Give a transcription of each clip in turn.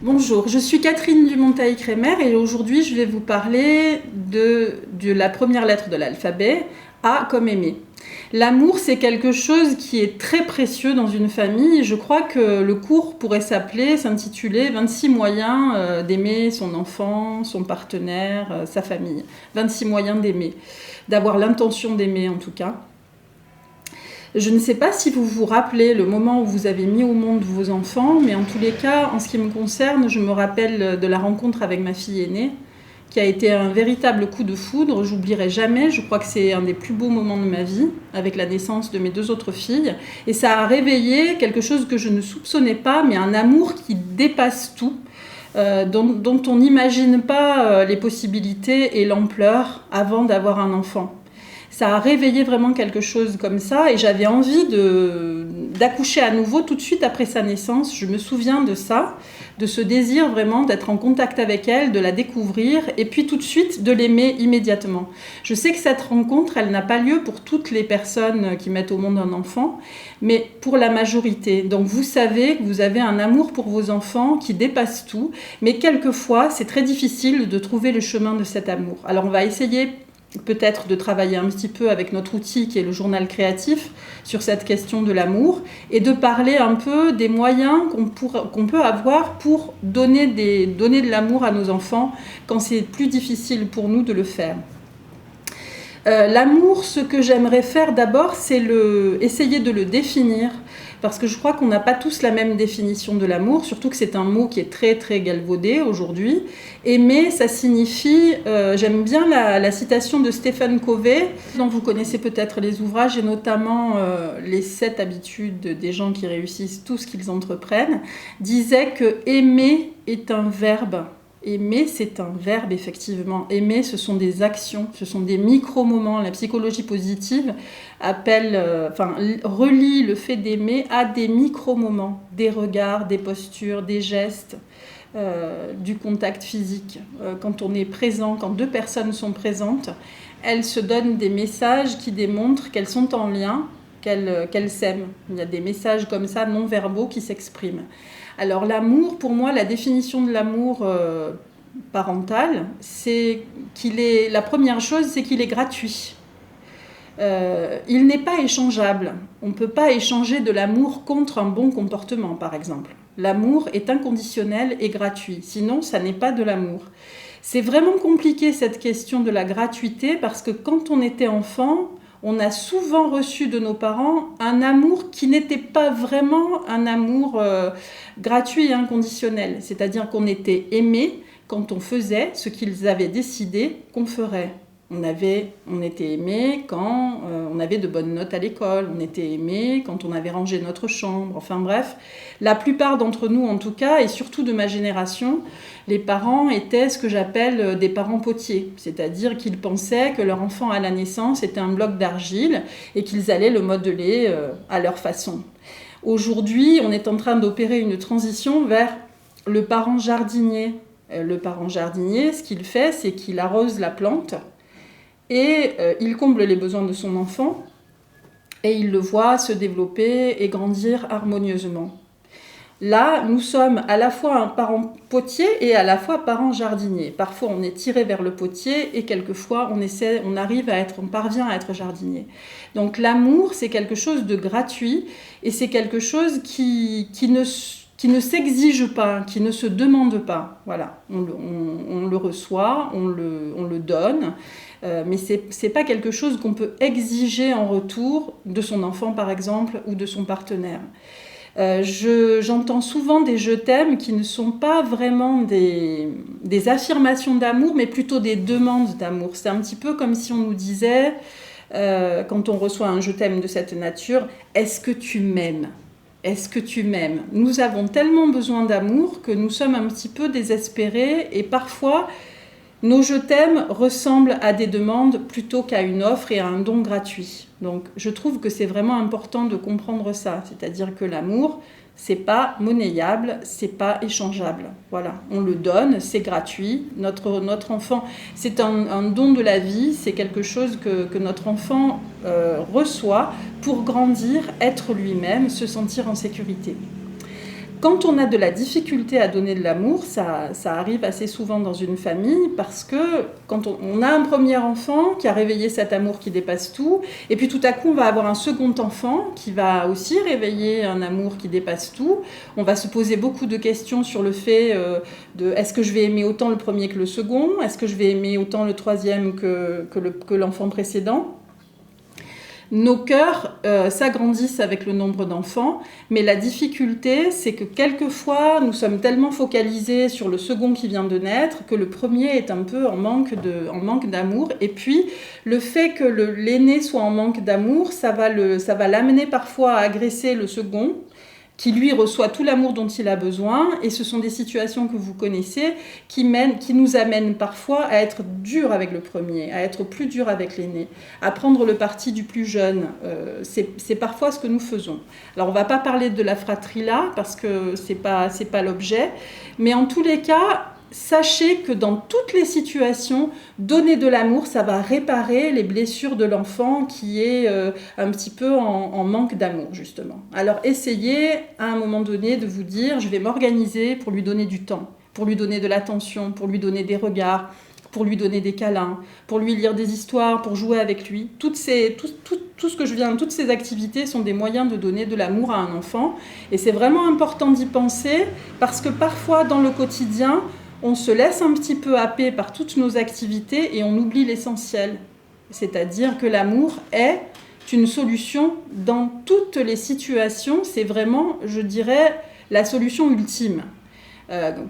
Bonjour, je suis Catherine Dumontail-Crémer et aujourd'hui je vais vous parler de la première lettre de l'alphabet, A comme aimer. L'amour, c'est quelque chose qui est très précieux dans une famille. Je crois que le cours pourrait s'intituler 26 moyens d'aimer son enfant, son partenaire, sa famille. 26 moyens d'aimer, d'avoir l'intention d'aimer en tout cas. Je ne sais pas si vous vous rappelez le moment où vous avez mis au monde vos enfants, mais en tous les cas, en ce qui me concerne, je me rappelle de la rencontre avec ma fille aînée, qui a été un véritable coup de foudre. J'oublierai jamais, je crois que c'est un des plus beaux moments de ma vie, avec la naissance de mes deux autres filles. Et ça a réveillé quelque chose que je ne soupçonnais pas, mais un amour qui dépasse tout, dont on n'imagine pas les possibilités et l'ampleur avant d'avoir un enfant. Ça a réveillé vraiment quelque chose comme ça et j'avais envie d'accoucher à nouveau tout de suite après sa naissance. Je me souviens de ça, de ce désir vraiment d'être en contact avec elle, de la découvrir et puis tout de suite de l'aimer immédiatement. Je sais que cette rencontre, elle n'a pas lieu pour toutes les personnes qui mettent au monde un enfant, mais pour la majorité. Donc vous savez que vous avez un amour pour vos enfants qui dépasse tout, mais quelquefois c'est très difficile de trouver le chemin de cet amour. Alors on va essayer peut-être de travailler un petit peu avec notre outil qui est le journal créatif sur cette question de l'amour et de parler un peu des moyens qu'on peut avoir pour donner de l'amour à nos enfants quand c'est plus difficile pour nous de le faire. L'amour, ce que j'aimerais faire d'abord, c'est essayer de le définir, parce que je crois qu'on n'a pas tous la même définition de l'amour, surtout que c'est un mot qui est très très galvaudé aujourd'hui. Aimer, ça signifie, j'aime bien la citation de Stephen Covey, dont vous connaissez peut-être les ouvrages, et notamment les 7 habitudes des gens qui réussissent tout ce qu'ils entreprennent, disait que aimer est un verbe. Aimer, c'est un verbe, effectivement. Aimer, ce sont des actions, ce sont des micro-moments. La psychologie positive relie le fait d'aimer à des micro-moments, des regards, des postures, des gestes, du contact physique. Quand on est présent, quand 2 personnes sont présentes, elles se donnent des messages qui démontrent qu'elles sont en lien, qu'elles s'aiment. Il y a des messages comme ça, non-verbaux, qui s'expriment. Alors l'amour, pour moi, la définition de l'amour parental, la première chose, c'est qu'il est gratuit. Il n'est pas échangeable. On ne peut pas échanger de l'amour contre un bon comportement, par exemple. L'amour est inconditionnel et gratuit, sinon ça n'est pas de l'amour. C'est vraiment compliqué cette question de la gratuité parce que quand on était enfant, on a souvent reçu de nos parents un amour qui n'était pas vraiment un amour gratuit et inconditionnel. C'est-à-dire qu'on était aimé quand on faisait ce qu'ils avaient décidé qu'on ferait. On était aimé quand on avait de bonnes notes à l'école, on était aimé quand on avait rangé notre chambre, enfin bref. La plupart d'entre nous en tout cas, et surtout de ma génération, les parents étaient ce que j'appelle des parents potiers, c'est-à-dire qu'ils pensaient que leur enfant à la naissance était un bloc d'argile et qu'ils allaient le modeler à leur façon. Aujourd'hui, on est en train d'opérer une transition vers le parent jardinier. Le parent jardinier, ce qu'il fait, c'est qu'il arrose la plante et il comble les besoins de son enfant et il le voit se développer et grandir harmonieusement. Là, nous sommes à la fois un parent potier et à la fois parent jardinier. Parfois, on est tiré vers le potier et quelquefois, on parvient à être jardinier. Donc, l'amour, c'est quelque chose de gratuit et c'est quelque chose qui ne s'exige pas, qui ne se demande pas. Voilà, on le reçoit, on le donne, mais c'est pas quelque chose qu'on peut exiger en retour de son enfant, par exemple, ou de son partenaire. J'entends souvent des je t'aime qui ne sont pas vraiment des affirmations d'amour, mais plutôt des demandes d'amour. C'est un petit peu comme si on nous disait, quand on reçoit un je t'aime de cette nature, est-ce que tu m'aimes ? Est-ce que tu m'aimes ? Nous avons tellement besoin d'amour que nous sommes un petit peu désespérés et parfois nos je t'aime ressemblent à des demandes plutôt qu'à une offre et à un don gratuit. Donc je trouve que c'est vraiment important de comprendre ça, c'est-à-dire que l'amour, c'est pas monnayable, c'est pas échangeable. Voilà, on le donne, c'est gratuit. Notre enfant, c'est un don de la vie, c'est quelque chose que notre enfant reçoit pour grandir, être lui-même, se sentir en sécurité. Quand on a de la difficulté à donner de l'amour, ça arrive assez souvent dans une famille parce que quand on a un premier enfant qui a réveillé cet amour qui dépasse tout, et puis tout à coup on va avoir un second enfant qui va aussi réveiller un amour qui dépasse tout, on va se poser beaucoup de questions sur le fait de est-ce que je vais aimer autant le premier que le second, est-ce que je vais aimer autant le troisième que l'enfant précédent. Nos cœurs s'agrandissent avec le nombre d'enfants, mais la difficulté, c'est que quelquefois, nous sommes tellement focalisés sur le second qui vient de naître que le premier est un peu en manque d'amour. Et puis, le fait que l'aîné soit en manque d'amour, ça va l'amener parfois à agresser le second, qui lui reçoit tout l'amour dont il a besoin, et ce sont des situations que vous connaissez qui nous amènent parfois à être dur avec le premier, à être plus dur avec l'aîné, à prendre le parti du plus jeune. C'est parfois ce que nous faisons. Alors on ne va pas parler de la fratrie là, parce que c'est pas l'objet, mais en tous les cas, sachez que dans toutes les situations, donner de l'amour, ça va réparer les blessures de l'enfant qui est un petit peu en manque d'amour, justement. Alors essayez à un moment donné de vous dire, je vais m'organiser pour lui donner du temps, pour lui donner de l'attention, pour lui donner des regards, pour lui donner des câlins, pour lui lire des histoires, pour jouer avec lui. Tout ce que je viens, toutes ces activités sont des moyens de donner de l'amour à un enfant. Et c'est vraiment important d'y penser parce que parfois, dans le quotidien, on se laisse un petit peu happer par toutes nos activités et on oublie l'essentiel. C'est-à-dire que l'amour est une solution dans toutes les situations. C'est vraiment, je dirais, la solution ultime.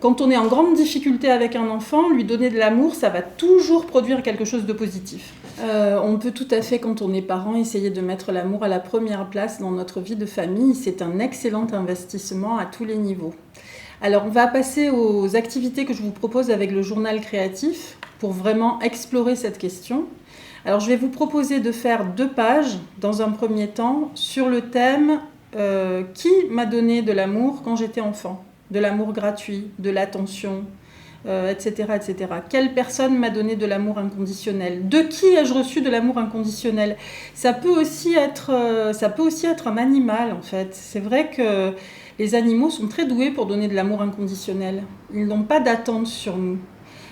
Quand on est en grande difficulté avec un enfant, lui donner de l'amour, ça va toujours produire quelque chose de positif. On peut tout à fait, quand on est parent, essayer de mettre l'amour à la première place dans notre vie de famille. C'est un excellent investissement à tous les niveaux. Alors, on va passer aux activités que je vous propose avec le journal créatif pour vraiment explorer cette question. Alors, je vais vous proposer de faire 2 pages, dans un premier temps, sur le thème « Qui m'a donné de l'amour quand j'étais enfant ?» De l'amour gratuit, de l'attention, etc., etc. Quelle personne m'a donné de l'amour inconditionnel? De qui ai-je reçu de l'amour inconditionnel? Ça peut aussi être un animal, en fait. C'est vrai que les animaux sont très doués pour donner de l'amour inconditionnel. Ils n'ont pas d'attente sur nous.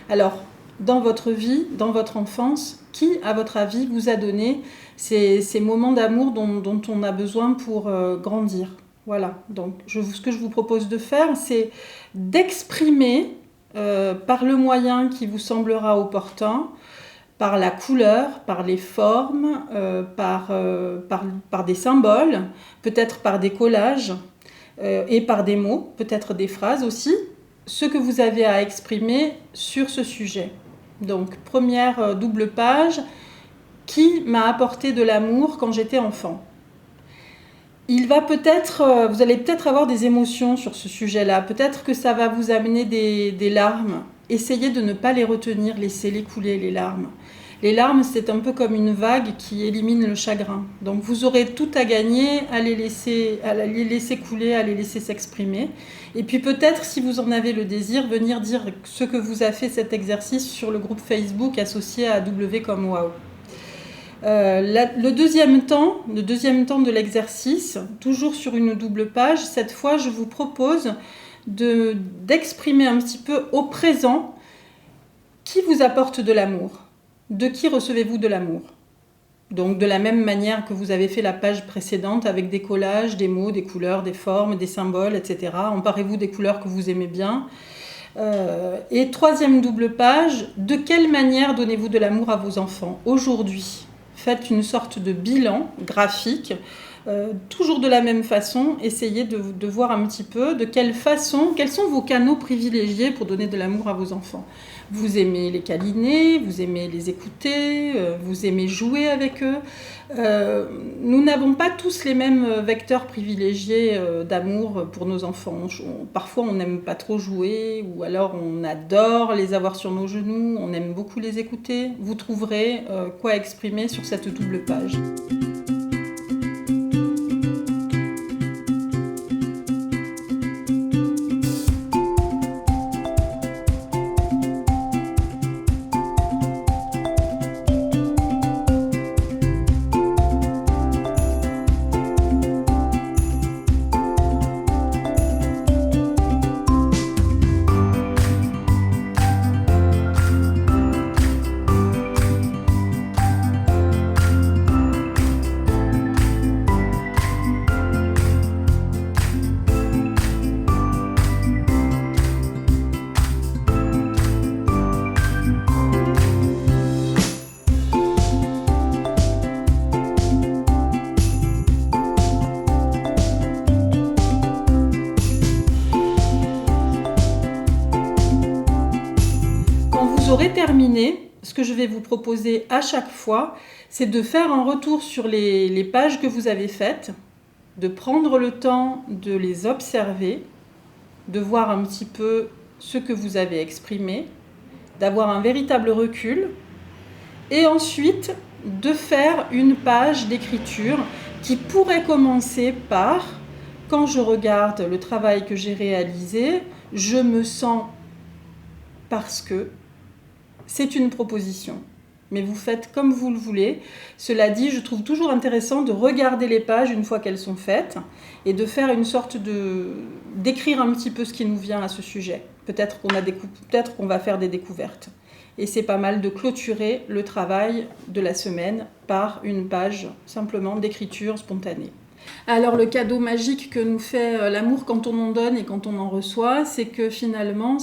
Alors, dans votre vie, dans votre enfance, qui, à votre avis, vous a donné ces moments d'amour dont on a besoin pour grandir? Voilà. Donc, ce que je vous propose de faire, c'est d'exprimer par le moyen qui vous semblera opportun, par la couleur, par les formes, par des symboles, peut-être par des collages, et par des mots, peut-être des phrases aussi, ce que vous avez à exprimer sur ce sujet. Donc, première double page, qui m'a apporté de l'amour quand j'étais enfant? Vous allez peut-être avoir des émotions sur ce sujet-là, peut-être que ça va vous amener des larmes. Essayez de ne pas les retenir, laissez-les couler, les larmes. Les larmes, c'est un peu comme une vague qui élimine le chagrin. Donc vous aurez tout à gagner à les laisser couler, à les laisser s'exprimer. Et puis peut-être, si vous en avez le désir, venir dire ce que vous a fait cet exercice sur le groupe Facebook associé à W comme Wow. Le deuxième temps de l'exercice, toujours sur une double page, cette fois je vous propose d'exprimer un petit peu au présent qui vous apporte de l'amour. De qui recevez-vous de l'amour? Donc de la même manière que vous avez fait la page précédente avec des collages, des mots, des couleurs, des formes, des symboles, etc. Emparez-vous des couleurs que vous aimez bien. Et troisième double page, de quelle manière donnez-vous de l'amour à vos enfants aujourd'hui? Faites une sorte de bilan graphique, toujours de la même façon. Essayez de voir un petit peu de quelle façon, quels sont vos canaux privilégiés pour donner de l'amour à vos enfants. Vous aimez les câliner, vous aimez les écouter, vous aimez jouer avec eux. Nous n'avons pas tous les mêmes vecteurs privilégiés d'amour pour nos enfants. Parfois, on n'aime pas trop jouer, ou alors on adore les avoir sur nos genoux, on aime beaucoup les écouter. Vous trouverez quoi exprimer sur cette double page. terminer, ce que je vais vous proposer à chaque fois, c'est de faire un retour sur les pages que vous avez faites, de prendre le temps de les observer, de voir un petit peu ce que vous avez exprimé, d'avoir un véritable recul, et ensuite de faire une page d'écriture qui pourrait commencer par « Quand je regarde le travail que j'ai réalisé, je me sens parce que… » C'est une proposition, mais vous faites comme vous le voulez. Cela dit, je trouve toujours intéressant de regarder les pages une fois qu'elles sont faites et de faire une sorte d'écrire un petit peu ce qui nous vient à ce sujet. Peut-être qu'on va faire des découvertes. Et c'est pas mal de clôturer le travail de la semaine par une page simplement d'écriture spontanée. Alors le cadeau magique que nous fait l'amour quand on en donne et quand on en reçoit, c'est que finalement,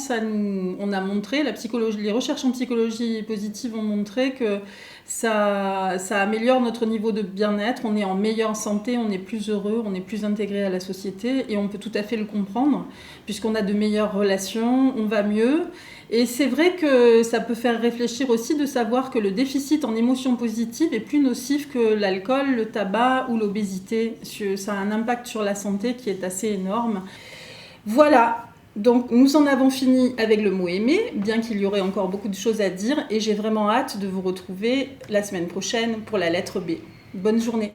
on a montré, les recherches en psychologie positive ont montré que ça améliore notre niveau de bien-être, on est en meilleure santé, on est plus heureux, on est plus intégré à la société et on peut tout à fait le comprendre puisqu'on a de meilleures relations, on va mieux. Et c'est vrai que ça peut faire réfléchir aussi de savoir que le déficit en émotions positives est plus nocif que l'alcool, le tabac ou l'obésité. Ça a un impact sur la santé qui est assez énorme. Voilà, donc nous en avons fini avec le mot aimer, bien qu'il y aurait encore beaucoup de choses à dire, et j'ai vraiment hâte de vous retrouver la semaine prochaine pour la lettre B. Bonne journée.